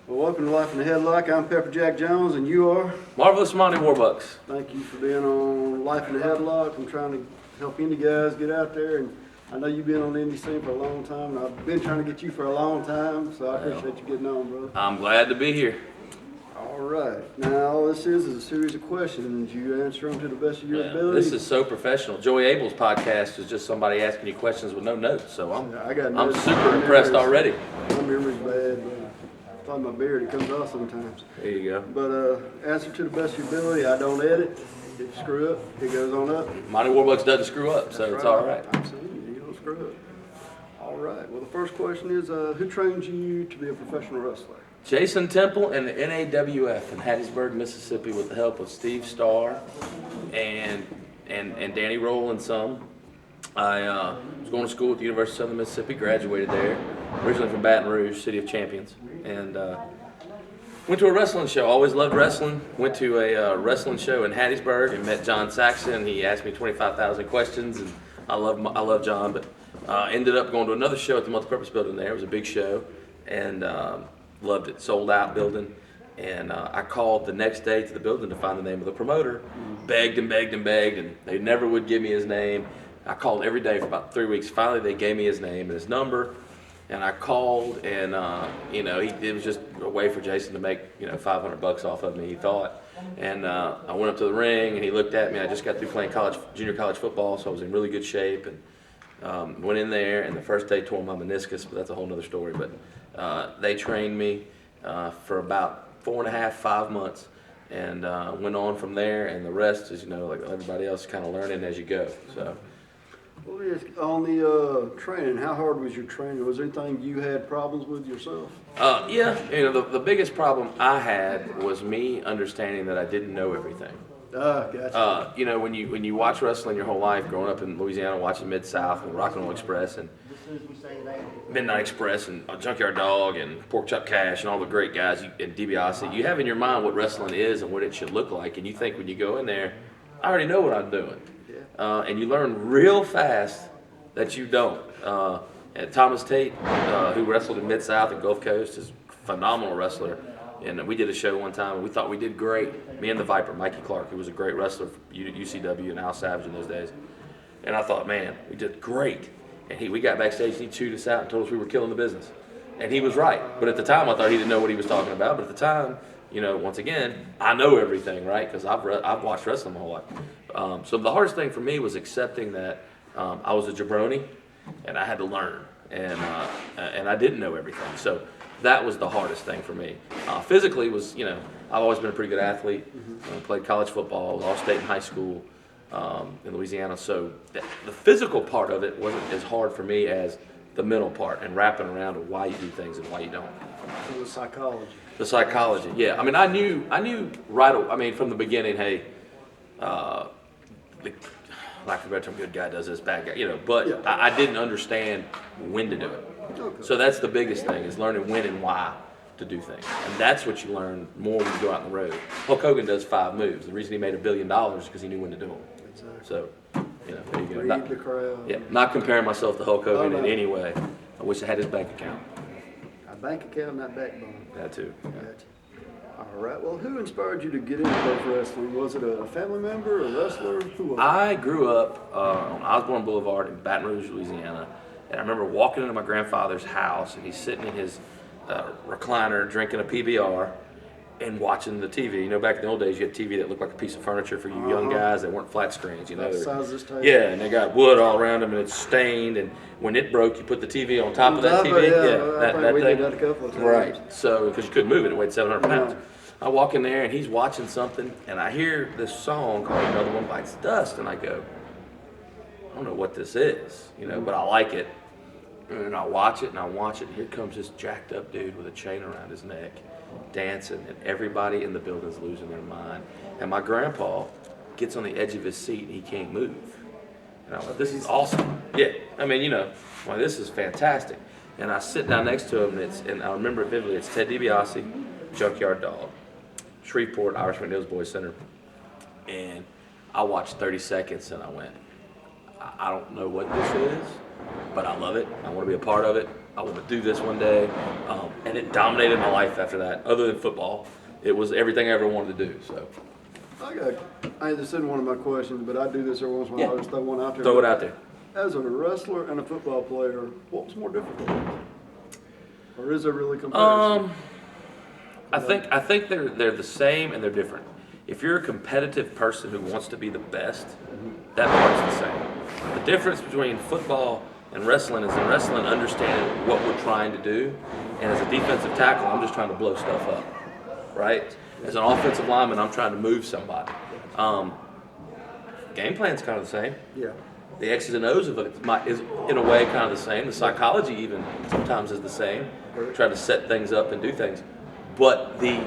Well, welcome to Life in the Headlock. I'm Pepper Jack Jones, and you are? Marvelous Monty Warbucks. Thank you for being on Life in the Headlock. I'm trying to help indie guys get out there, and I know you've been on the indie scene for a long time, and I've been trying to get you for a long time, so I appreciate you getting on, brother. I'm glad to be here. All right. Now, all this is a series of questions. You answer them to the best of your ability. This is so professional. Joey Abel's podcast is just somebody asking you questions with no notes, so I'm super impressed already. My memory's bad, but it's like my beard, it comes off sometimes. There you go. But answer to the best of your ability. I don't edit. If you screw up, it goes on up. Monty Warbucks doesn't screw up, so it's all right. I'm saying you don't screw up. All right. Well, the first question is, who trained you to be a professional wrestler? Jason Temple and the NAWF in Hattiesburg, Mississippi, with the help of Steve Starr and Danny Roll and some. I was going to school at the University of Southern Mississippi, graduated there, originally from Baton Rouge, City of Champions, and went to a wrestling show. Always loved wrestling. Went to a wrestling show in Hattiesburg and met John Saxon. He asked me 25,000 questions, and I love John, but ended up going to another show at the multipurpose building there. It was a big show, and loved it. Sold out building. And I called the next day to the building to find the name of the promoter. Begged and begged and begged, and they never would give me his name. I called every day for about 3 weeks. Finally, they gave me his name and his number. And I called, and it was just a way for Jason to make $500 off of me, he thought. And I went up to the ring, and he looked at me. I just got through playing junior college football, so I was in really good shape. And went in there, and the first day tore my meniscus, but that's a whole other story. But they trained me for about 4.5, 5 months, and went on from there. And the rest is, like everybody else, kind of learning as you go. So. Well, yes, on the training, how hard was your training? Was there anything you had problems with yourself? Yeah, the biggest problem I had was me understanding that I didn't know everything. Gotcha. When you watch wrestling your whole life, growing up in Louisiana, watching Mid-South and Rock and Roll Express and Midnight Express and Junkyard Dog and Pork Chop Cash and all the great guys and DiBiase, you have in your mind what wrestling is and what it should look like, and you think when you go in there, I already know what I'm doing. And you learn real fast that you don't. And Thomas Tate, who wrestled in Mid-South and Gulf Coast, is a phenomenal wrestler. And we did a show one time, and we thought we did great. Me and the Viper, Mikey Clark, who was a great wrestler for UCW and Al Savage in those days. And I thought, man, we did great. And we got backstage, and he chewed us out and told us we were killing the business. And he was right. But at the time, I thought he didn't know what he was talking about. But at the time, once again, I know everything, right? Because I've watched wrestling my whole life. So the hardest thing for me was accepting that I was a jabroni, and I had to learn. And I didn't know everything. So that was the hardest thing for me. Physically was, I've always been a pretty good athlete. Played college football, All-State in high school in Louisiana. So the physical part of it wasn't as hard for me as the mental part and wrapping around to why you do things and why you don't. So the psychology. The psychology, yeah. I mean, I knew right away. I mean, from the beginning, hey, lack of a better term, good guy does this, bad guy, But yeah. I didn't understand when to do it. Okay. So that's the biggest thing, is learning when and why to do things. And that's what you learn more when you go out on the road. Hulk Hogan does 5 moves. The reason he made $1 billion is because he knew when to do them. Exactly. So, there you go. Read the crowd. Yeah, not comparing myself to Hulk Hogan in any way. I wish I had his bank account. A bank account, not backbone. That too. Yeah. Gotcha. All right. Well, who inspired you to get into pro wrestling? Was it a family member, a wrestler? Who was it? I grew up on Osborne Boulevard in Baton Rouge, Louisiana. And I remember walking into my grandfather's house, and he's sitting in his recliner drinking a PBR and watching the TV. Back in the old days, you had TV that looked like a piece of furniture for you young guys that weren't flat screens. That size of this table. Yeah, and they got wood all around them, and it's stained. And when it broke, you put the TV on top of that TV. We did that a couple of times. Right. So, because you couldn't move it wed 700 pounds. I walk in there, and he's watching something, and I hear this song called "Another One Bites Dust," and I go, I don't know what this is, but I like it. And I watch it, and here comes this jacked up dude with a chain around his neck, dancing, and everybody in the building's losing their mind. And my grandpa gets on the edge of his seat, and he can't move. And I'm like, this is awesome. Yeah, I mean, this is fantastic. And I sit down next to him, and I remember it vividly. It's Ted DiBiase, Junkyard Dog, Shreveport, Irish McNeil's Boys Center. And I watched 30 seconds, and I went, I don't know what this is, but I love it. I want to be a part of it. I want to do this one day. And it dominated my life after that. Other than football, it was everything I ever wanted to do. So This isn't one of my questions, but I do this every once in a while. I just throw one out there. throw it out there. As a wrestler and a football player, what was more difficult? Or is there really comparison? I think they're the same and they're different. If you're a competitive person who wants to be the best, that part's the same. The difference between football and wrestling is in wrestling understanding what we're trying to do, and as a defensive tackle, I'm just trying to blow stuff up, right? As an offensive lineman, I'm trying to move somebody. Game plan's kind of the same. Yeah. The X's and O's of it is in a way kind of the same. The psychology even sometimes is the same. Try to set things up and do things. But the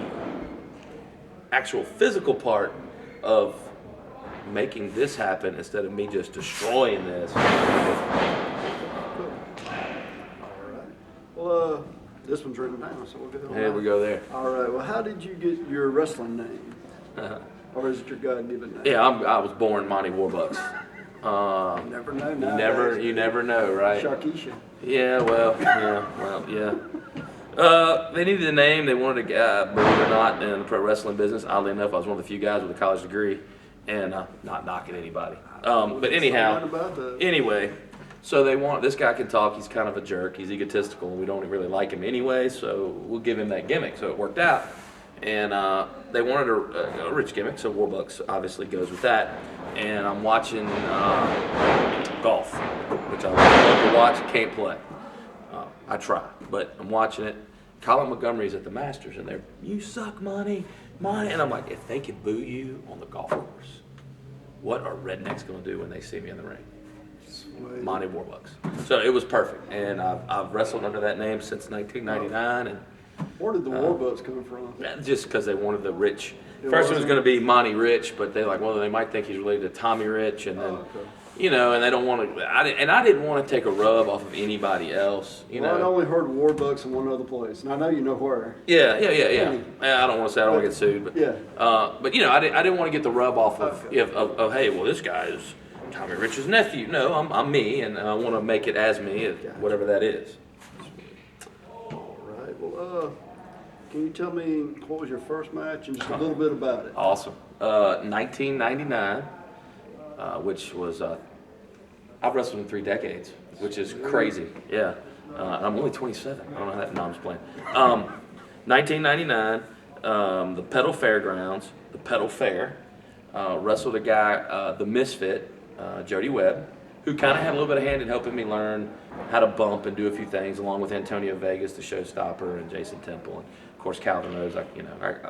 actual physical part of making this happen instead of me just destroying this. All right. Well, this one's written down, so we'll get on Here that. we go there. All right. Well, how did you get your wrestling name? Or is it your God-given name? Yeah, I was born Monty Warbucks. You never know. You never know, right? Sharkeisha. Yeah. They needed a name. They wanted a guy, believe it or not, in the pro wrestling business. Oddly enough, I was one of the few guys with a college degree, and not knocking anybody. But anyhow, anyway, so they want this guy can talk. He's kind of a jerk. He's egotistical. We don't really like him anyway, so we'll give him that gimmick. So it worked out, and they wanted a rich gimmick. So Warbucks obviously goes with that. And I'm watching golf, which I love to watch. Can't play. I try, but I'm watching it. Colin Montgomery's at the Masters, and they're, you suck, Monty. And I'm like, if they can boo you on the golf course, what are rednecks going to do when they see me in the ring? Sweet. Monty Warbucks. So it was perfect, and I've wrestled under that name since 1999, and Where did the Warbucks come from? just because they wanted the rich. It First one was wasn't- going to be Monty Rich, but they're like, well, they might think he's related to Tommy Rich, and then. Okay. You know, and they don't want to. I didn't want to take a rub off of anybody else. You Well, I'd know. only heard Warbucks in one other place, and I know you know where. Yeah. I don't want to say I don't want to get sued, but Yeah. But you know, I didn't want to get the rub off of, Okay. of hey, well, this guy is Tommy Rich's nephew. No, I'm me, and I want to make it as me, whatever that is. All right. Well, can you tell me what was your first match and just a little bit about it? Awesome. 1999, which was I've wrestled in 3 decades, which is crazy. Yeah. I'm only 27. I don't know how that mom's playing. 1999, the Pedal Fairgrounds, the Pedal Fair, wrestled a guy, the Misfit, Jody Webb, who kind of had a little bit of hand in helping me learn how to bump and do a few things, along with Antonio Vegas, the showstopper, and Jason Temple, and of course Calvin Rose. I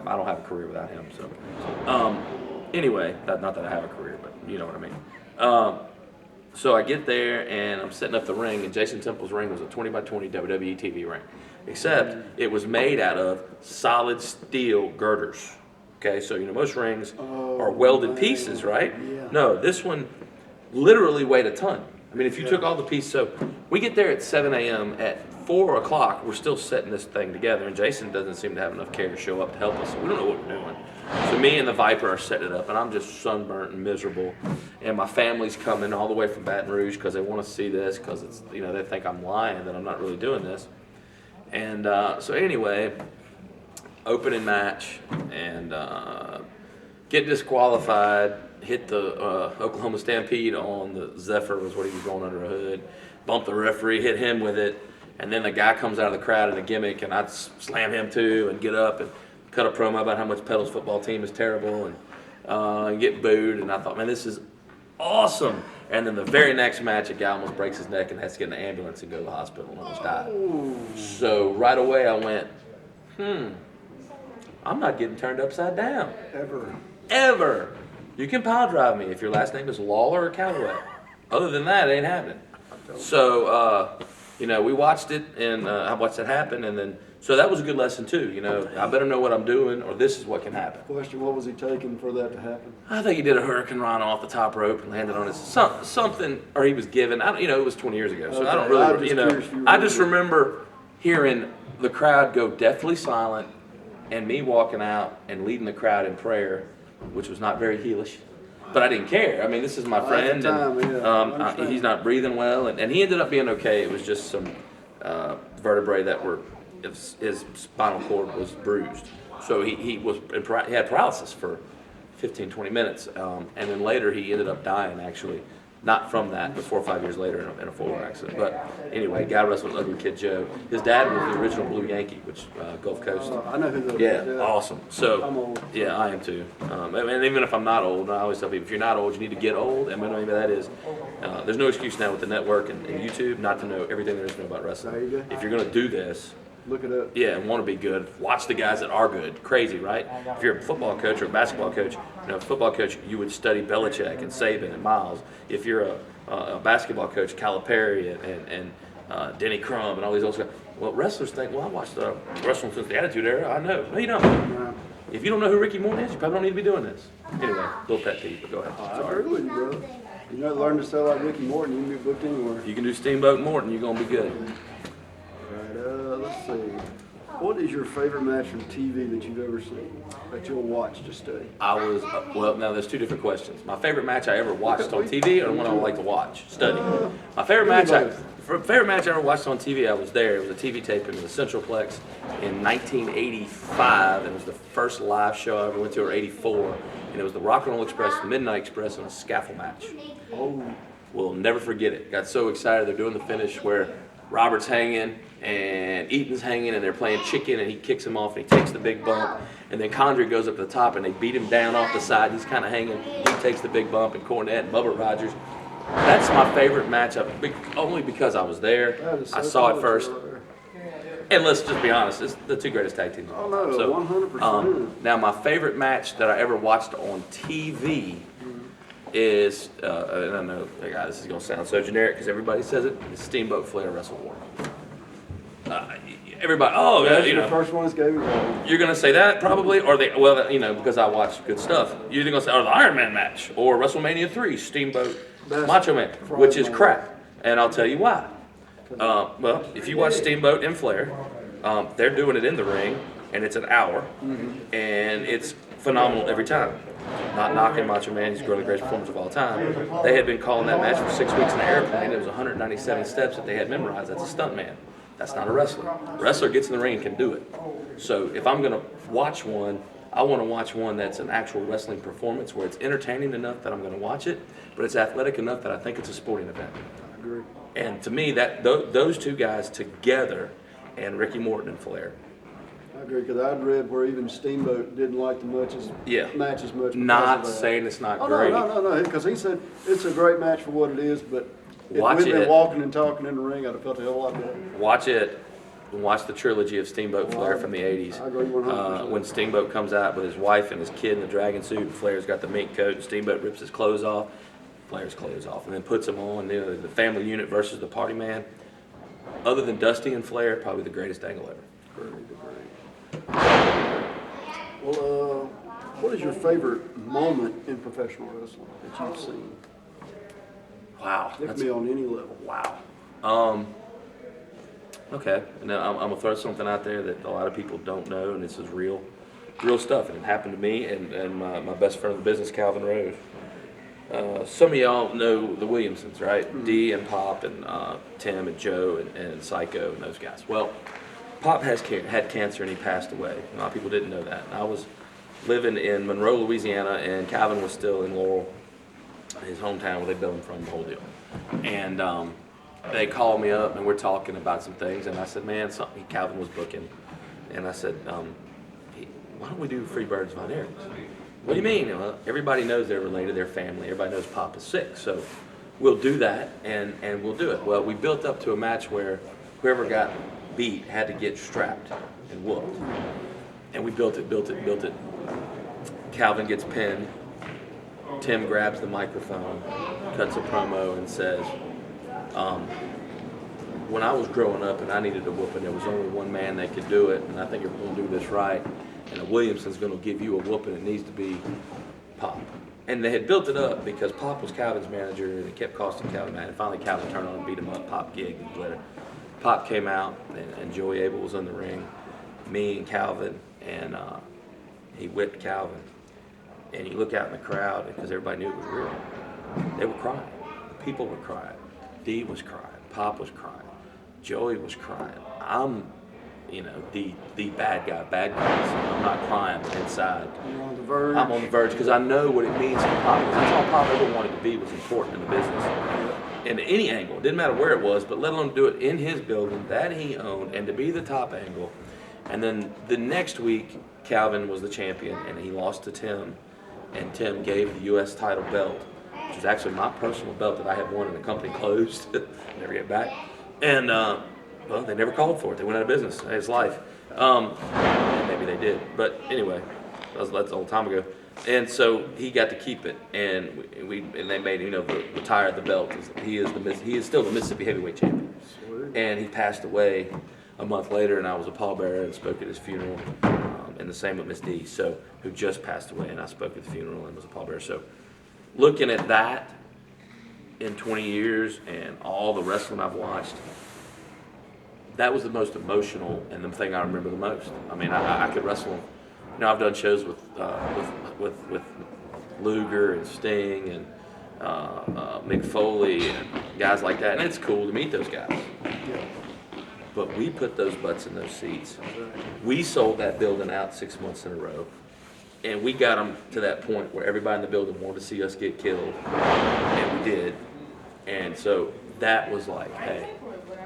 don't have a career without him. So, anyway, not that I have a career, but you know what I mean. So I get there and I'm setting up the ring, and Jason Temple's ring was a 20x20 WWE TV ring, except it was made out of solid steel girders. Okay, so you know most rings are welded pieces, right? Yeah. No, this one literally weighed a ton. I mean, if you took all the pieces, so we get there at 7 a.m. At 4 o'clock, we're still setting this thing together, and Jason doesn't seem to have enough care to show up to help us. So we don't know what we're doing. So me and the Viper are setting it up, and I'm just sunburnt and miserable. And my family's coming all the way from Baton Rouge because they want to see this, because it's, you know, they think I'm lying, that I'm not really doing this. And so anyway, opening match, and get disqualified, hit the Oklahoma Stampede on the Zephyr, was what he was going under a hood, bumped the referee, hit him with it, and then the guy comes out of the crowd in a gimmick, and I'd slam him too and get up and cut a promo about how much Pedal's football team is terrible, and get booed, and I thought, man, this is awesome. And then the very next match, a guy almost breaks his neck and has to get in an ambulance and go to the hospital and almost died. So right away I went, I'm not getting turned upside down. Ever. You can pile drive me if your last name is Lawler or Calloway. Other than that, it ain't happening. So, you know, we watched it, and I watched it happen, and then, so that was a good lesson too. You know, I better know what I'm doing, or this is what can happen. Question, what was he taking for that to happen? I think he did a hurricane run off the top rope and landed on his something, or he was given. You know, it was 20 years ago, so I don't really, you know. I just remember hearing the crowd go deathly silent, and me walking out and leading the crowd in prayer, which was not very heelish, but I didn't care. I mean, this is my friend, At the time, and he's not breathing well, and he ended up being okay. It was just some vertebrae that were, his spinal cord was bruised. So he had paralysis for 15, 20 minutes. And then later he ended up dying, actually. Not from that, but 4 or 5 years later in a four-wheel accident. But anyway, guy wrestled Ugly Kid Joe. His dad was the original Blue Yankee, which Gulf Coast. I know who that Yeah, is. awesome. I'm So, old. yeah, I am too. And even if I'm not old, I always tell people, if you're not old, you need to get old. And maybe that is, there's no excuse now with the network and YouTube not to know everything there is to know about wrestling. There you go. If you're going to do this, Look it up. yeah, and want to be good, watch the guys that are good. Crazy, right? If you're a football coach or a basketball coach, football coach, you would study Belichick and Saban and Miles. If you're a basketball coach, Calipari and Denny Crum and all these other guys. Well, wrestlers think, well, I watched wrestling since the Attitude Era. I know. No, you don't. Yeah. If you don't know who Ricky Morton is, you probably don't need to be doing this. Anyway, little pet peeve, but go ahead. I Sorry. agree with you, brother. You know, learn to sell like Ricky Morton, you can be booked anywhere. If you can do Steamboat Morton, you're going to be good. Right, let's see. What is your favorite match from TV that you've ever seen, that you'll watch to study? Well, now there's two different questions. My favorite match I ever watched on TV or the one I would like to watch, study. My favorite match I ever watched on TV, I was there. It was a TV taping in the Centralplex in 1985. It was the first live show I ever went to, or 84. And it was the Rock and Roll Express, Midnight Express, and a scaffold match. Oh, We'll never forget it. Got so excited. They're doing the finish where Robert's hanging and Eaton's hanging and they're playing chicken and he kicks him off and he takes the big bump. And then Condrey goes up to the top and they beat him down off the side. He's kind of hanging. He takes the big bump and Cornette and Bubba Rogers. That's my favorite matchup, only because I was there. that is so I saw it cool. first. And let's just be honest, it's the two greatest tag teams. Oh, no, 100%. Now, my favorite match that I ever watched on TV is, and I know, God, this is going to sound so generic because everybody says it, it's Steamboat Flair Wrestle War. Everybody, That's you the know, first one that's gave me that. you're going to say that probably, or because I watch good stuff. You're either going to say, the Iron Man match, or WrestleMania 3, Steamboat That's Macho Man, which is Friday night. crap. And I'll tell you why. Well, if you watch Steamboat and Flair, they're doing it in the ring, and it's an hour, and it's phenomenal every time. Not knocking Macho Man, he's one of the greatest performers of all time. They had been calling that match for 6 weeks in an airplane. It was 197 steps that they had memorized. That's a stunt man. That's not a wrestler. A wrestler gets in the ring and can do it. So if I'm going to watch one, I want to watch one that's an actual wrestling performance where it's entertaining enough that I'm going to watch it, but it's athletic enough that I think it's a sporting event. I agree. And to me, those two guys together, and Ricky Morton and Flair. I agree, because I'd read where even Steamboat didn't like the match as much. Because Not of that. saying it's not Oh, great. no, because he said it's a great match for what it is, but if Watch we'd been it. walking and talking in the ring, I'd have felt a hell of a lot better. Watch it. And watch the trilogy of Steamboat Flair from the 80s. I agree 100%. When Steamboat comes out with his wife and his kid in the dragon suit, and Flair's got the mink coat, and Steamboat rips his clothes off, Flair's clothes off, and then puts them on. The family unit versus the party man. Other than Dusty and Flair, probably the greatest angle ever. Well, what is your favorite moment in professional wrestling that you've seen? Wow. It can be on any level. Wow. Okay. Now I'm gonna throw something out there that a lot of people don't know, and this is real stuff, and it happened to me and my best friend of the business, Calvin Rose. Some of y'all know the Williamsons, right? Mm-hmm. Dee and Pop and Tim and Joe and Psycho and those guys. Well, Pop had cancer and he passed away. A lot of people didn't know that. I was living in Monroe, Louisiana, and Calvin was still in Laurel, his hometown where they built him from, the whole deal. And they called me up and we're talking about some things, and I said, man, Calvin was booking, and I said, why don't we do Free Birds Von Erichs? What do you mean? Well, everybody knows they're related, they're family, everybody knows Pop is sick, so we'll do that and we'll do it. Well, we built up to a match where whoever got beat had to get strapped and whooped. And we built it. Calvin gets pinned. Tim grabs the microphone, cuts a promo, and says, when I was growing up and I needed a whooping, there was only one man that could do it, and I think if we're going to do this right, and a Williamson's going to give you a whooping, it needs to be Pop. And they had built it up because Pop was Calvin's manager, and it kept costing Calvin money. And finally Calvin turned on and beat him up. Pop gigged and later. Pop came out, and Joey Abel was in the ring, me and Calvin, and he whipped Calvin. And you look out in the crowd, because everybody knew it was real. They were crying. The people were crying. Dee was crying. Pop was crying. Joey was crying. I'm, the bad guys. I'm not crying inside. You're on the verge. I'm on the verge because I know what it means to Pop. Because that's all Pop ever wanted to be, was important in the business. In any angle, it didn't matter where it was, but let alone do it in his building that he owned, and to be the top angle. And then the next week, Calvin was the champion, and he lost to Tim, and Tim gave the U.S. title belt, which was actually my personal belt that I had won, and the company closed, never get back. And well, they never called for it. They went out of business. It's life. And maybe they did, but anyway, that's a long time ago. And so he got to keep it, and they made him, retire the belt. He is still the Mississippi heavyweight champion. Sweet. And he passed away a month later, and I was a pallbearer and spoke at his funeral. And the same with Miss D, who just passed away, and I spoke at the funeral and was a pallbearer. So, looking at that in 20 years and all the wrestling I've watched, that was the most emotional and the thing I remember the most. I mean, I could wrestle. I've done shows with Luger and Sting and Mick Foley and guys like that, and it's cool to meet those guys. Yeah. But we put those butts in those seats. We sold that building out 6 months in a row, and we got them to that point where everybody in the building wanted to see us get killed, and we did. And so that was like, hey,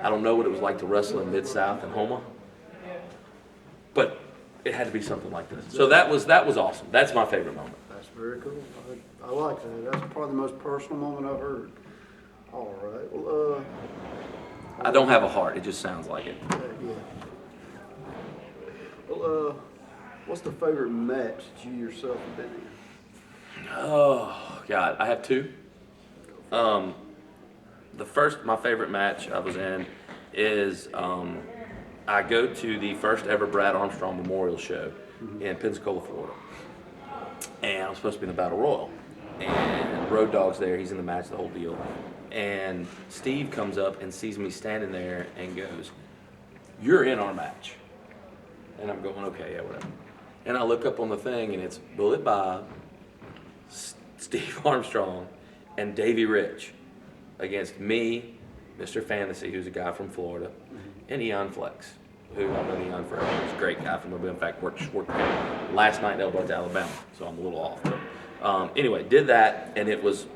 I don't know what it was like to wrestle in Mid-South and Homa, but it had to be something like this. So that was awesome. That's my favorite moment. That's very cool. I like that. That's probably the most personal moment I've heard. All right. Well, I don't have a heart. It just sounds like it. yeah. Well, what's the favorite match that you yourself have been in? Oh, God. I have two. My favorite match I was in is I go to the first ever Brad Armstrong Memorial Show in Pensacola, Florida. And I'm supposed to be in the Battle Royal. And Road Dogg's there. He's in the match, the whole deal. And Steve comes up and sees me standing there and goes, "You're in our match." And I'm going, okay, yeah, whatever. And I look up on the thing, and it's Bullet Bob, Steve Armstrong, and Davey Rich against me, Mr. Fantasy, who's a guy from Florida, and Eon Flex, who I've known Eon forever. He's a great guy from Mobile. In fact, worked last night in Elbert, Alabama, so I'm a little off. But anyway, did that, and it was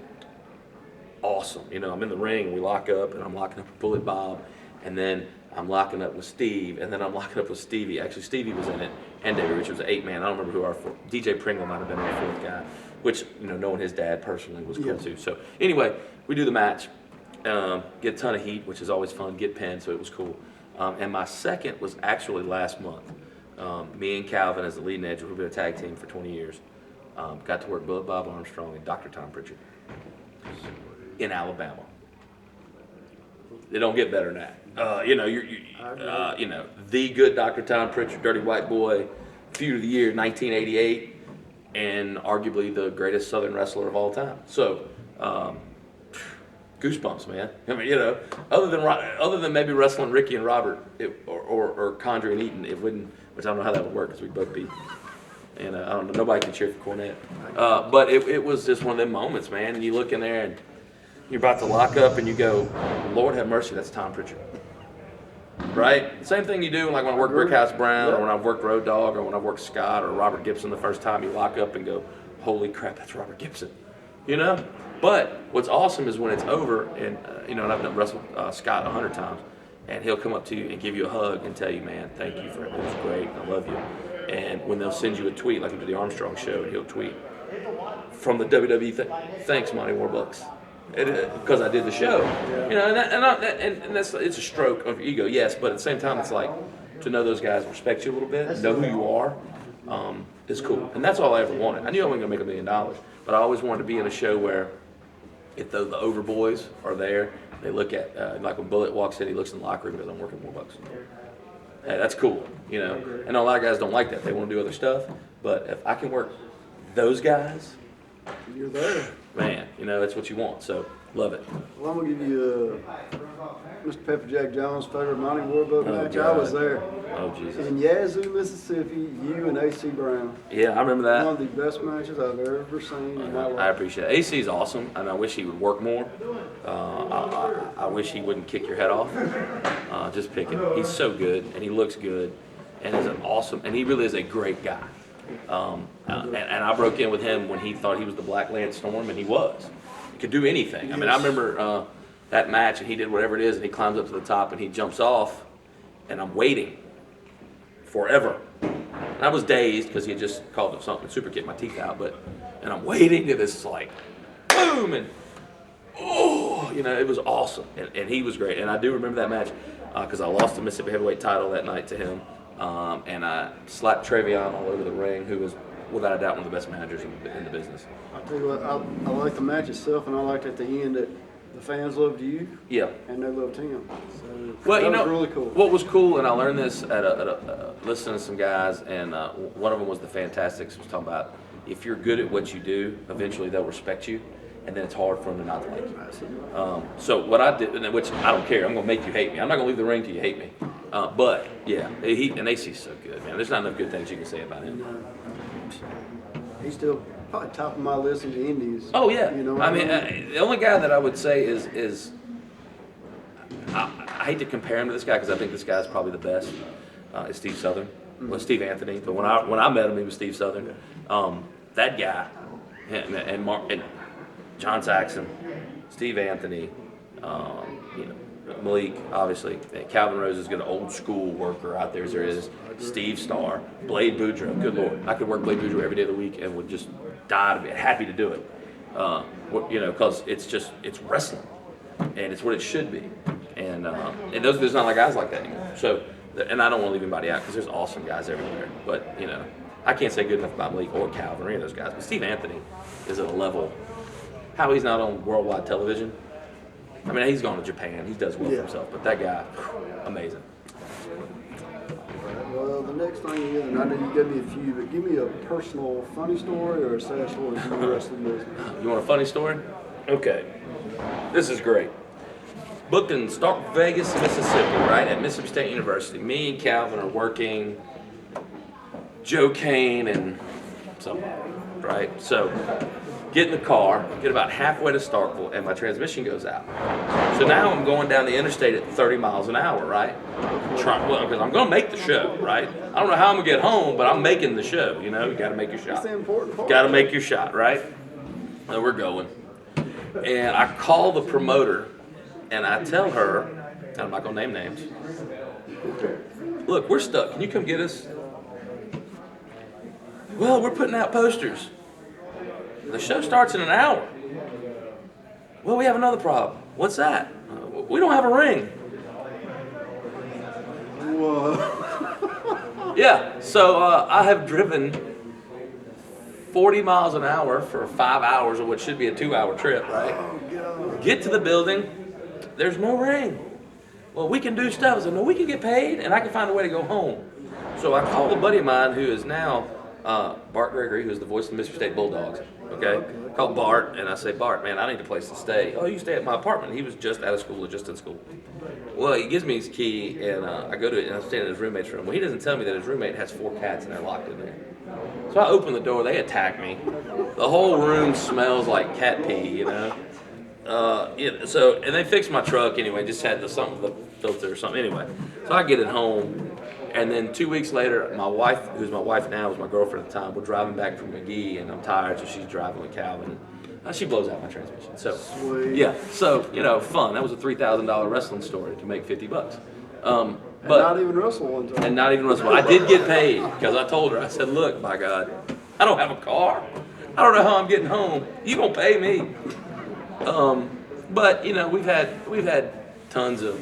awesome. I'm in the ring, we lock up, and I'm locking up with Bullet Bob, and then I'm locking up with Steve, and then I'm locking up with Stevie. Actually, Stevie was in it, and David Rich was an 8-man. I don't remember who our fourth. DJ Pringle might have been our fourth guy, which, knowing his dad personally was cool too. So anyway, we do the match, get a ton of heat, which is always fun, get pinned, so it was cool. And my second was actually last month. Me and Calvin as the leading edge, we've been a tag team for 20 years. Got to work Bullet Bob Armstrong and Dr. Tom Pritchard in Alabama. They don't get better than that. The good Dr. Tom Pritchard, Dirty White Boy, Feud of the Year, 1988, and arguably the greatest Southern wrestler of all time. So, goosebumps, man. I mean, other than maybe wrestling Ricky and Robert, or Condrey and Eaton, it wouldn't. Which I don't know how that would work because we'd both be. And I don't know, nobody can cheer for Cornette. But it was just one of them moments, man. And you look in there and you're about to lock up and you go, Lord have mercy, that's Tom Pritchard. Right? Same thing you do like when I worked Brickhouse Brown, or when I've worked Road Dogg, or when I've worked Scott or Robert Gibson the first time. You lock up and go, holy crap, that's Robert Gibson. But what's awesome is when it's over, and and I've wrestled Scott 100 times, and he'll come up to you and give you a hug and tell you, man, thank you for it. It was great. I love you. And when they'll send you a tweet, like we did the Armstrong show, and he'll tweet from the WWE, thanks, Monty Warbucks, because I did the show. And that's it's a stroke of ego, yes, but at the same time, it's like to know those guys respect you a little bit, know who you are, is cool. And that's all I ever wanted. I knew I wasn't gonna make $1 million, but I always wanted to be in a show where if the over boys are there, they look at like when Bullet walks in, he looks in the locker room and goes, "I'm working Warbucks." Hey, that's cool, And a lot of guys don't like that. They want to do other stuff. But if I can work those guys, You're there. man, that's what you want. So Love it. Well, I'm gonna give you Mr. Pepper Jack Jones' favorite Monty Warbucks match. I God. was there. Oh, Jesus. In Yazoo, Mississippi, you and AC Brown. Yeah, I remember that. One of the best matches I've ever seen in my I life. appreciate it. AC's awesome, and I wish he would work more. I wish he wouldn't kick your head off. Just pick him. He's so good, and he looks good, and is an awesome, and he really is a great guy. And I broke in with him when he thought he was the Black Lance Storm, and he was. He could do anything. I mean, I remember that match, and he did whatever it is, and he climbs up to the top, and he jumps off, and I'm waiting forever. And I was dazed because he had just called it something, super kicked my teeth out, and I'm waiting, and this like, boom, and oh, it was awesome, and he was great. And I do remember that match because I lost the Mississippi Heavyweight title that night to him, and I slapped Trevion all over the ring, who was without a doubt one of the best managers in the business. I'll tell you what, I like the match itself, and I liked at the end that the fans loved you. Yeah. And they loved him. So Well, that was really cool. What was cool, and I learned this at listening to some guys, and one of them was the Fantastics, was talking about if you're good at what you do, eventually they'll respect you, and then it's hard for them to not like you. So what I did, which I don't care, I'm going to make you hate me. I'm not going to leave the ring till you hate me. But yeah, and AC's so good, man. There's not enough good things you can say about him. He's still probably top of my list in the Indies. Oh yeah. You know, I mean, the only guy that I would say is I hate to compare him to this guy because I think this guy's probably the best. Is Steve Southern? Well, Steve Anthony, but when I met him, he was Steve Southern. That guy and John Saxon, Steve Anthony, Malik, obviously. Calvin Rose is good, old school worker out there as there is. Steve Starr, Blade Boudreaux. Good Lord, I could work Blade Boudreaux every day of the week and would just die to be happy to do it. Because it's wrestling, and it's what it should be. And there's not like guys like that anymore. So, and I don't want to leave anybody out because there's awesome guys everywhere. But I can't say good enough about Malik or Calvin or any of those guys. But Steve Anthony is at a level. How he's not on worldwide television. I mean, he's gone to Japan. He does well for himself. But that guy, amazing. Well, the next thing is, and I know you gave me a few, but give me a personal funny story or a sad story from the wrestling business. You want a funny story? Okay. This is great. Booked in Stark Vegas, Mississippi, right, at Mississippi State University. Me and Calvin are working Joe Kane and somebody, right? So, get in the car, get about halfway to Starkville, and my transmission goes out. So now I'm going down the interstate at 30 miles an hour, right? Because I'm going to make the show, right? I don't know how I'm going to get home, but I'm making the show, you got to make your shot. That's the important part. Got to make your shot, right? And we're going. And I call the promoter, and I tell her, and I'm not going to name names, look, we're stuck. Can you come get us? Well, we're putting out posters. The show starts in an hour. Well, we have another problem. What's that? We don't have a ring. Whoa. Yeah, so I have driven 40 miles an hour for 5 hours of what should be a 2-hour trip, right? Oh, God. Get to the building, there's no ring. Well, we can do stuff. I said, no, we can get paid, and I can find a way to go home. So I called a buddy of mine who is now Bart Gregory, who's the voice of the Mississippi State Bulldogs. Okay? Called Bart, and I say, Bart, man, I need a place to stay. Oh, you stay at my apartment. He was just out of school or just in school. Well, he gives me his key, and I go to it, and I'm staying in his roommate's room. Well, he doesn't tell me that his roommate has 4 cats, and they're locked in there. So I open the door. They attack me. The whole room smells like cat pee, So, and they fixed my truck anyway. Just had the filter or something anyway. So I get it home. And then 2 weeks later, my wife, who's my wife now, was my girlfriend at the time, we're driving back from McGee, and I'm tired, so she's driving with Calvin. She blows out my transmission. So, Sweet. yeah, so, fun. That was a $3,000 wrestling story to make $50. But not even wrestle one time. And not even wrestle. I did get paid, because I told her, I said, look, by God, I don't have a car. I don't know how I'm getting home. You gonna pay me. But, we've had tons of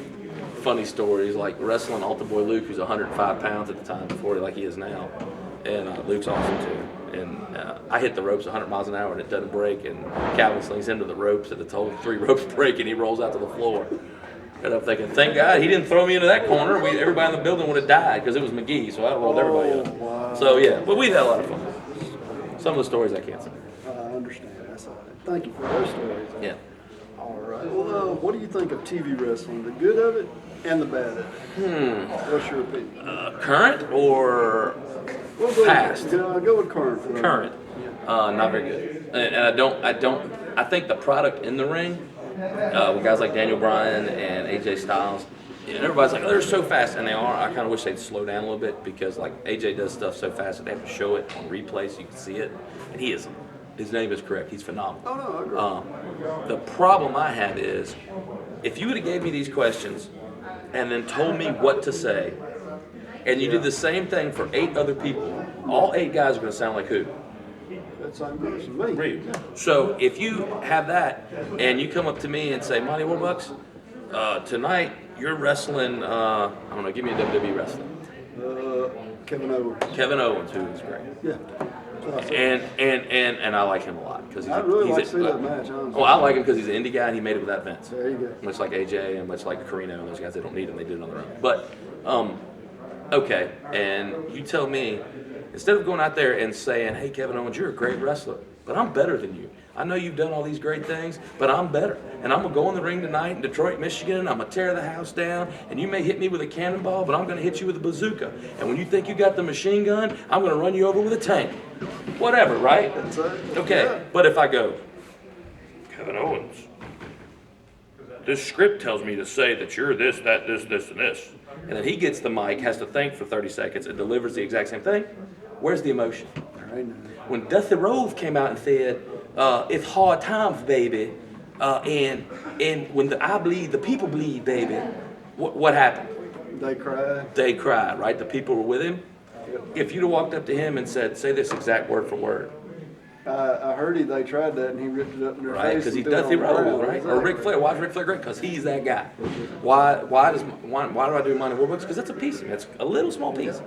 funny stories, like wrestling Alta Boy Luke, who's 105 pounds at the time before like he is now, and Luke's awesome too. And I hit the ropes 100 miles an hour and it doesn't break, and Calvin slings into the ropes and the whole 3 ropes break and he rolls out to the floor. And I'm thinking, thank God he didn't throw me into that corner. Everybody in the building would have died because it was McGee, so I rolled everybody up. Wow. So yeah, but we've had a lot of fun. Some of the stories I can't say. I understand. That's all right. Thank you for those stories. Yeah. All right. Well, what do you think of TV wrestling? The good of it and the bad of it? What's your opinion? Current or Well, go past? Go with current. Current. Not very good. And I think the product in the ring, with guys like Daniel Bryan and AJ Styles, and everybody's like, oh, they're so fast, and they are. I kind of wish they'd slow down a little bit because like AJ does stuff so fast that they have to show it on replay so you can see it. And he is, his name is correct. He's phenomenal. Oh no, I agree. The problem I have is, if you would have gave me these questions and then told me what to say, and you did the same thing for 8 other people, all 8 guys are going to sound like who? That same person, me. So if you have that and you come up to me and say, Monty Warbucks, tonight you're wrestling, I don't know, give me a WWE wrestler. Kevin Owens. Kevin Owens, who is great. Yeah. And I like him a lot because I'd really like to see that match, honestly. Well, I like him because he's an indie guy and he made it without Vince. There you go. Much like AJ and much like Carino and those guys, they don't need him, they did it on their own. But, okay, and you tell me, instead of going out there and saying, hey, Kevin Owens, you're a great wrestler, but I'm better than you. I know you've done all these great things, but I'm better. And I'm going to go in the ring tonight in Detroit, Michigan, and I'm going to tear the house down, and you may hit me with a cannonball, but I'm going to hit you with a bazooka. And when you think you got the machine gun, I'm going to run you over with a tank. Whatever, right? That's it. Okay, Yeah. but if I go, Kevin Owens, this script tells me to say that you're this, that, this, and this. And then he gets the mic, has to think for 30 seconds, and delivers the exact same thing. Where's the emotion? Right now. When Dusty Rove came out and said, it's hard times, baby, and when I bleed, the people bleed, baby, what happened? They cried. They cried, right? The people were with him. If you'd have walked up to him and said, say this exact word for word. I heard they tried that and he ripped it up in their Right, face. because he's and threw it Dusty on the Rhodes, ground. right? Exactly. Or Ric Flair. Why is Ric Flair great? Because he's that guy. Why do I do Monty Warbucks? Because it's a piece of me. It's a little small piece.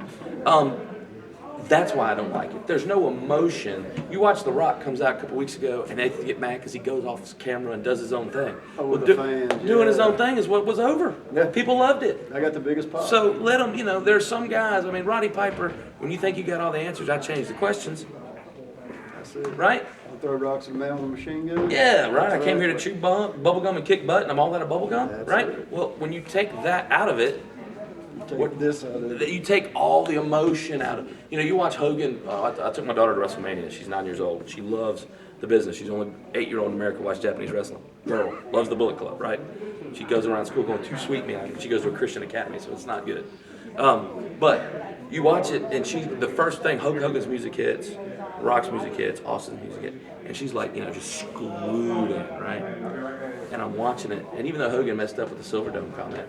That's why I don't like it. There's no emotion. You watch The Rock comes out a couple weeks ago and they get mad because he goes off his camera and does his own thing. Oh, with the fans, doing his yeah. own thing is what was over. Yeah. People loved it. I got the biggest pop. So let them, there's some guys, Roddy Piper, when you think you got all the answers, I change the questions, That's it. right? I throw rocks at a man with a machine gun. Yeah, right. I That's came right. here to chew bubble gum and kick butt, and I'm all out of bubble gum, That's right? it. Well, when you take that out of it, Take this out of it. you take all the emotion out of it. You watch Hogan. I took my daughter to WrestleMania. She's 9 years old. She loves the business. She's only 8-year-old in America, watches Japanese wrestling. Girl, loves the Bullet Club, right? She goes around school going, too sweet me. She goes to a Christian academy, so it's not good. But you watch it, and the first thing, Hogan's music hits, Rock's music hits, Austin's music hits, and she's like, just glued in, right? And I'm watching it, and even though Hogan messed up with the Silverdome comment,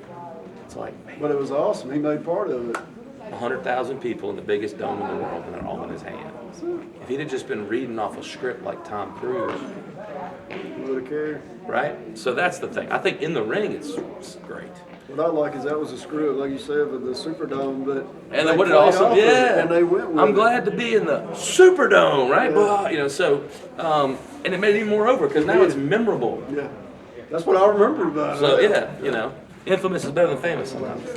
it's like, man, But it was awesome. He made part of it. 100,000 people in the biggest dome in the world, and they're all in his hand. If he'd have just been reading off a script like Tom Cruise, Would have cared. right? So that's the thing. I think in the ring, it's great. What I like is that was a screw up, like you said, with the Superdome, but And they then what it played also, off of it, yeah. and they went with I'm it. glad to be in the Superdome, right? Yeah. Blah, and it made it even more over because now it's memorable. Yeah, that's what I remember about So it. yeah, infamous is better than famous sometimes.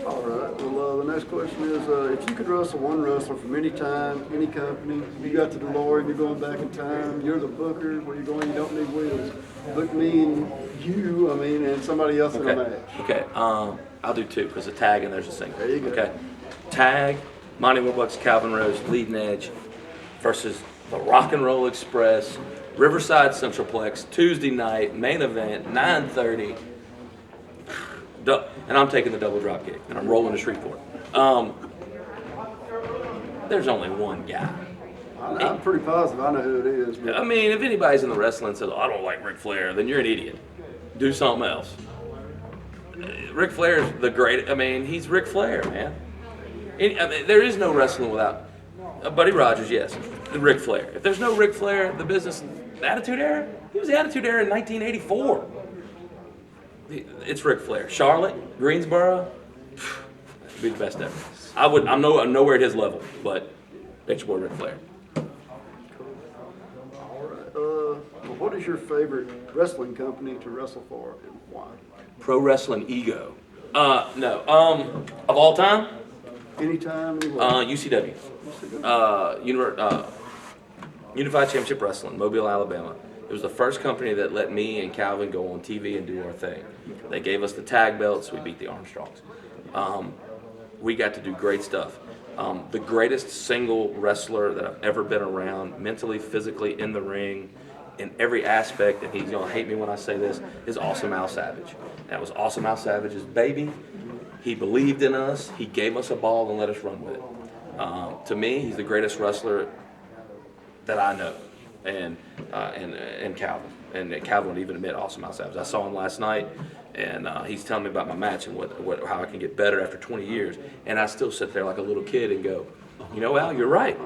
All right. Well, the next question is, if you could wrestle one wrestler from any time, any company, you got the DeLorean, you're going back in time, you're the booker, where you're going, you don't need wheels. Book me and you, and somebody else in a match. Okay. I'll do 2 because a tag and there's a single. There you go. Okay. Tag, Monty Warbucks, Calvin Rose, Leading Edge versus the Rock and Roll Express, Riverside Centralplex, Tuesday night, main event, 9:30. And I'm taking the double drop kick, and I'm rolling to Shreveport. There's only one guy. I'm pretty positive I know who it is. But If anybody's in the wrestling and says, I don't like Ric Flair, then you're an idiot. Do something else. Ric Flair's the great, he's Ric Flair, man. There is no wrestling without Buddy Rogers, yes. Ric Flair. If there's no Ric Flair, the business, the Attitude Era, he was the Attitude Era in 1984. It's Ric Flair. Charlotte, Greensboro, be the best ever. I'm nowhere at his level, but bitch boy Ric Flair. all right. Well, what is your favorite wrestling company to wrestle for and why? Pro Wrestling Ego. No. Of all time, Anytime, anywhere. UCW. Unified Championship Wrestling, Mobile, Alabama. It was the first company that let me and Calvin go on TV and do our thing. They gave us the tag belts. We beat the Armstrongs. We got to do great stuff. The greatest single wrestler that I've ever been around, mentally, physically, in the ring, in every aspect, and he's going to hate me when I say this, is Awesome Al Savage. That was Awesome Al Savage's baby. He believed in us. He gave us a ball and let us run with it. To me, he's the greatest wrestler that I know, and Calvin. And Calvin would even admit Awesome Al Savage. I saw him last night, and he's telling me about my match and how I can get better after 20 years. And I still sit there like a little kid and go, you know, Al, you're right.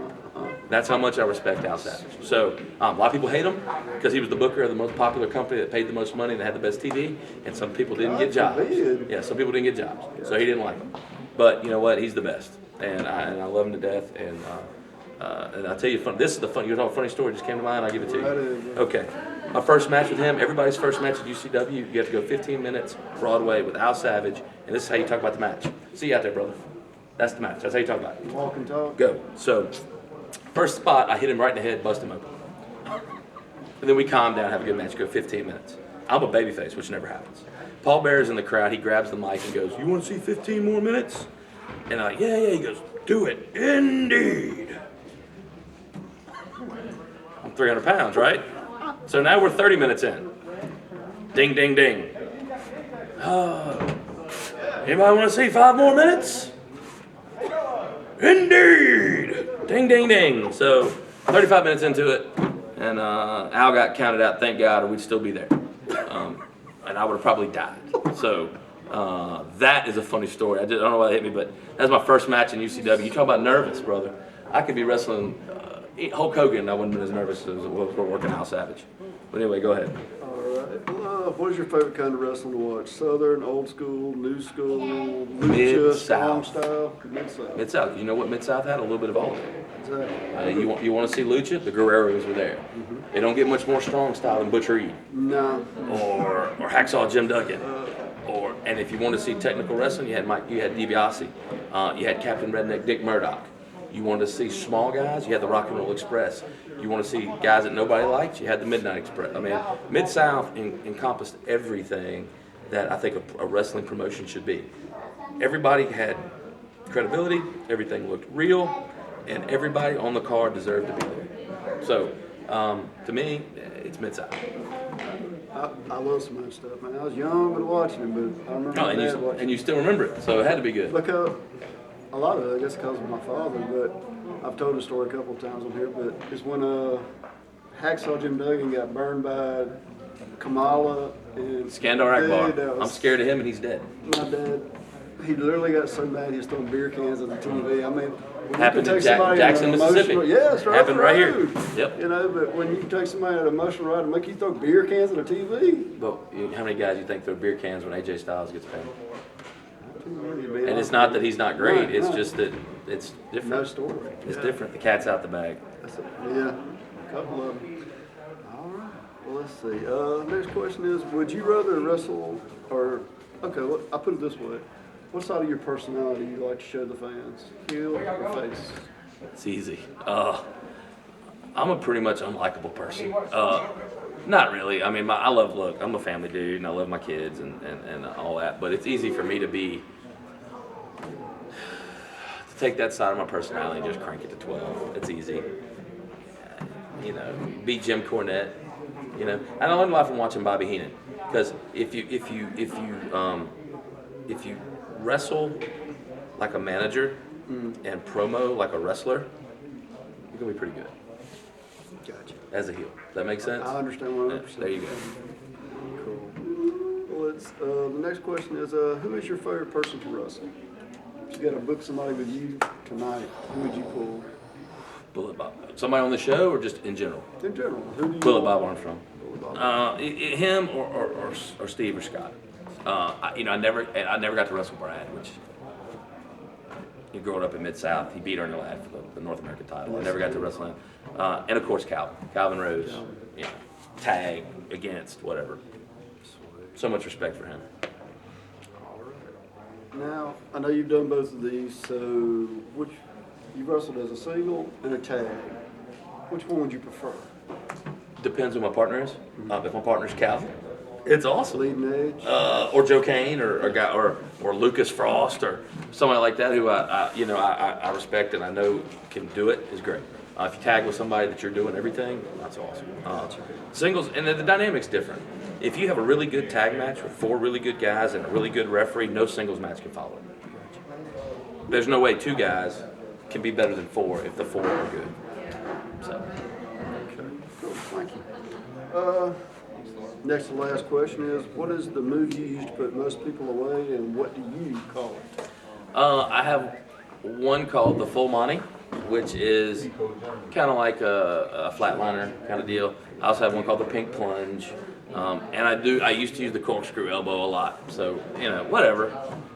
That's how much I respect Al Savage. So a lot of people hate him because he was the booker of the most popular company that paid the most money and had the best TV, and some people didn't get jobs. Yeah, some people didn't get jobs, so he didn't like him. But you know what? He's the best, and I love him to death. And I'll tell you, this is the fun. You know, a funny story just came to mind. I'll give it to you. Okay, my first match with him. Everybody's first match at UCW. You have to go 15 minutes Broadway with Al Savage, and this is how you talk about the match. See you out there, brother. That's the match. That's how you talk about it. Walk and talk. Go. So. First spot, I hit him right in the head, bust him open. And then we calm down, have a good match, go 15 minutes. I'm a babyface, which never happens. Paul Bearer's in the crowd. He grabs the mic and goes, "You want to see 15 more minutes?" And I'm like, yeah. He goes, "Do it, indeed." I'm 300 pounds, right? So now we're 30 minutes in. Ding, ding, ding. Anybody want to see 5 more minutes? Indeed. Ding, ding, ding. So 35 minutes into it, and Al got counted out, thank God, or we'd still be there. And I would have probably died. So that is a funny story. I don't know why it hit me, but that's my first match in UCW. You talk about nervous, brother. I could be wrestling Hulk Hogan, and I wouldn't have been as nervous as we're working Al Savage. But anyway, go ahead. What is your favorite kind of wrestling to watch? Southern, old school, new school, lucha, strong Mid-South. style, Mid-South. Mid-South. You know what Mid-South had? A little bit of all of it. Exactly. You want to see lucha? The Guerreros were there. They don't get much more strong style than Butcher Reed. No. Or Hacksaw Jim Duggan. And if you want to see technical wrestling, you had DiBiase. You had Captain Redneck Dick Murdoch. You wanted to see small guys, you had the Rock and Roll Express. You want to see guys that nobody liked, you had the Midnight Express. I mean, Mid-South encompassed everything that I think a wrestling promotion should be. Everybody had credibility, everything looked real, and everybody on the card deserved to be there. So, to me, it's Mid-South. I love some of that stuff, man. I was young when watching it, but I remember my dad watching and you still remember it, so it had to be good. Look up. A lot of it, I guess, because of my father, but I've told the story a couple of times on here, but it's when Hacksaw Jim Duggan got burned by Kamala and Skandar Akbar. I'm scared of him, and he's dead. My dad, he literally got so mad he was throwing beer cans at the TV. I mean, happened in Jackson, Mississippi. Yeah, it's right. Happened right here. Yep. You know, but when you can take somebody at an emotional ride and make you throw beer cans at a TV. But how many guys you think throw beer cans when AJ Styles gets pinned? And And it's not that he's not great, it's just that it's different. No story. It's different. The cat's out the bag. Yeah, a couple of them. All right. Well, let's see. Next question is, would you rather wrestle or, okay, I'll put it this way. What side of your personality do you like to show the fans? Heel or face? It's easy. I'm a pretty much unlikable person. Not really. I mean, look, I'm a family dude, and I love my kids and all that, but it's easy for me to take that side of my personality and just crank it to 12. It's easy. You know, be Jim Cornette. You know, I learned a lot from watching Bobby Heenan, because if you wrestle like a manager and promo like a wrestler, you're gonna be pretty good. Gotcha. As a heel. Does that make sense? I understand 100%. Yeah, there you go. Cool. Well, the next question is, who is your favorite person to wrestle? If you got to book somebody with you tonight, who would you pull? Bullet Bob. Somebody on the show or just in general? In general, who do you Bullet Bob Armstrong. Bullet Bob. Him or Steve or Scott. I never got to wrestle Brad, which he grew up in Mid-South. He beat Ernie Ladd for the North American title. I never got to wrestle him. And of course Calvin Rose. You know, tag against whatever. So much respect for him. Now, I know you've done both of these, so you wrestled as a single and a tag. Which one would you prefer? depends who my partner is. If my partner's Calvin, it's awesome. Leading edge. Or Joe Kane, or a guy, or Lucas Frost, or somebody like that who I respect and I know can do it is great. If you tag with somebody that you're doing everything, that's awesome. Singles, and the dynamic's different. If you have a really good tag match with 4 really good guys and a really good referee, no singles match can follow it. There's no way 2 guys can be better than 4 if the 4 are good. So. Okay, cool, thank you. Next to last question is, what is the move you use to put most people away, and what do you call it? I have one called the full Monty, which is kind of like a flatliner kind of deal. I also have one called the pink plunge, and I used to use the corkscrew elbow a lot. So whatever.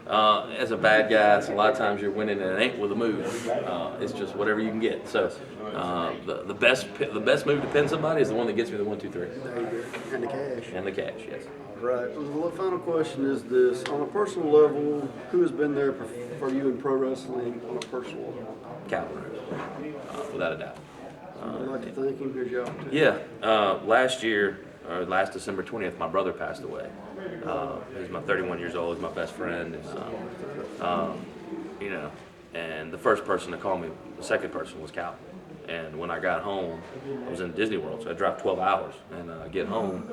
As a bad guy, so a lot of times you're winning and it ain't with a move. It's just whatever you can get. So the best move to pin somebody is the one that gets me the 1, 2, 3. There you go. And the cash. And the cash, yes. Right. Well, the final question is this: on a personal level, who has been there for you in pro wrestling on a personal level? Calvin, without a doubt. I'd like to thank him. Here's your opportunity. Yeah, last December 20th, my brother passed away. He's my 31 years old. He's my best friend. And the first person to call me, the second person was Calvin. And when I got home, I was in Disney World, so I drove 12 hours and get home.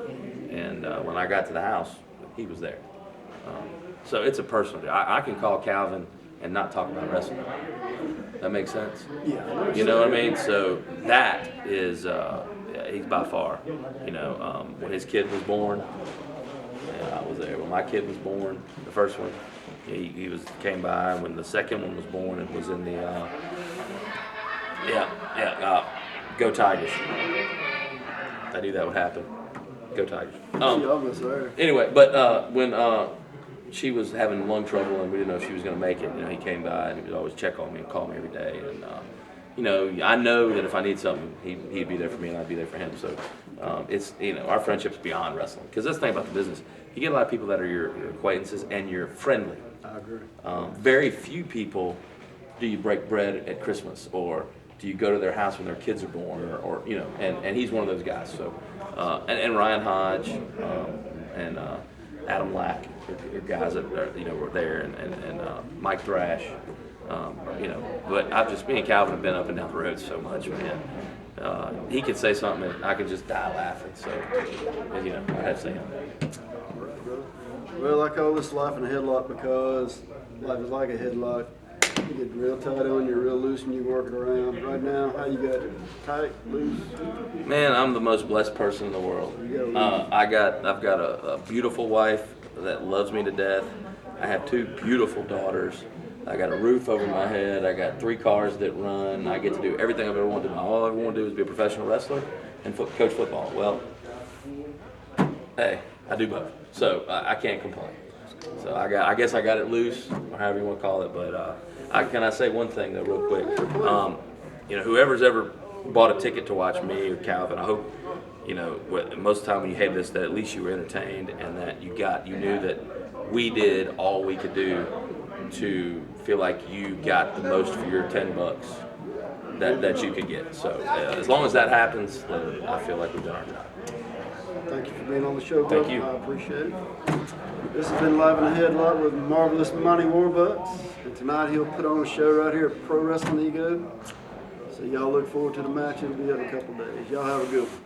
And when I got to the house, he was there. So it's a personal deal. I can call Calvin and not talk about wrestling. That makes sense? Yeah. You know what I mean? So that is, he's by far, when his kid was born, I was there. When my kid was born, the first one, he came by. When the second one was born, it was in the, Go Tigers. I knew that would happen. Go Tigers. Anyway, but when she was having lung trouble and we didn't know if she was going to make it, he came by and he would always check on me and call me every day. And I know that if I need something, he'd be there for me and I'd be there for him. So it's our friendship's beyond wrestling. Because that's the thing about the business, you get a lot of people that are your acquaintances and you're friendly. I agree. Very few people do you break bread at Christmas, or do you go to their house when their kids are born, or and he's one of those guys. So and Ryan Hodge and Adam Lack are guys that were there, and Mike Thrash. But me and Calvin have been up and down the road so much, man. He could say something and I could just die laughing. So I have to say him. Well, I call this life in a headlock because life is like a headlock. You get real tight on, you're real loose, and you work it around. Right now, how you got it? Tight, loose? Man, I'm the most blessed person in the world. I've got a beautiful wife that loves me to death. I have 2 beautiful daughters. I got a roof over my head. I got 3 cars that run. I get to do everything I've ever wanted to do. All I ever want to do is be a professional wrestler and coach football. Well, hey, I do both, so I can't complain. So I guess I got it loose, or however you want to call it. But can I say one thing though, real quick? Whoever's ever bought a ticket to watch me or Calvin, I hope most of the time when you had this, that at least you were entertained and that you knew that we did all we could do to feel like you got the most for your $10 that you could get. So as long as that happens, then I feel like we've done our job. Thank you for being on the show, Thank brother. you. I appreciate it. This has been Live in a Headlock with Marvelous Monty Warbucks. And tonight he'll put on a show right here at Pro Wrestling Ego. So y'all look forward to the match. It'll be up in a couple days. Y'all have a good one.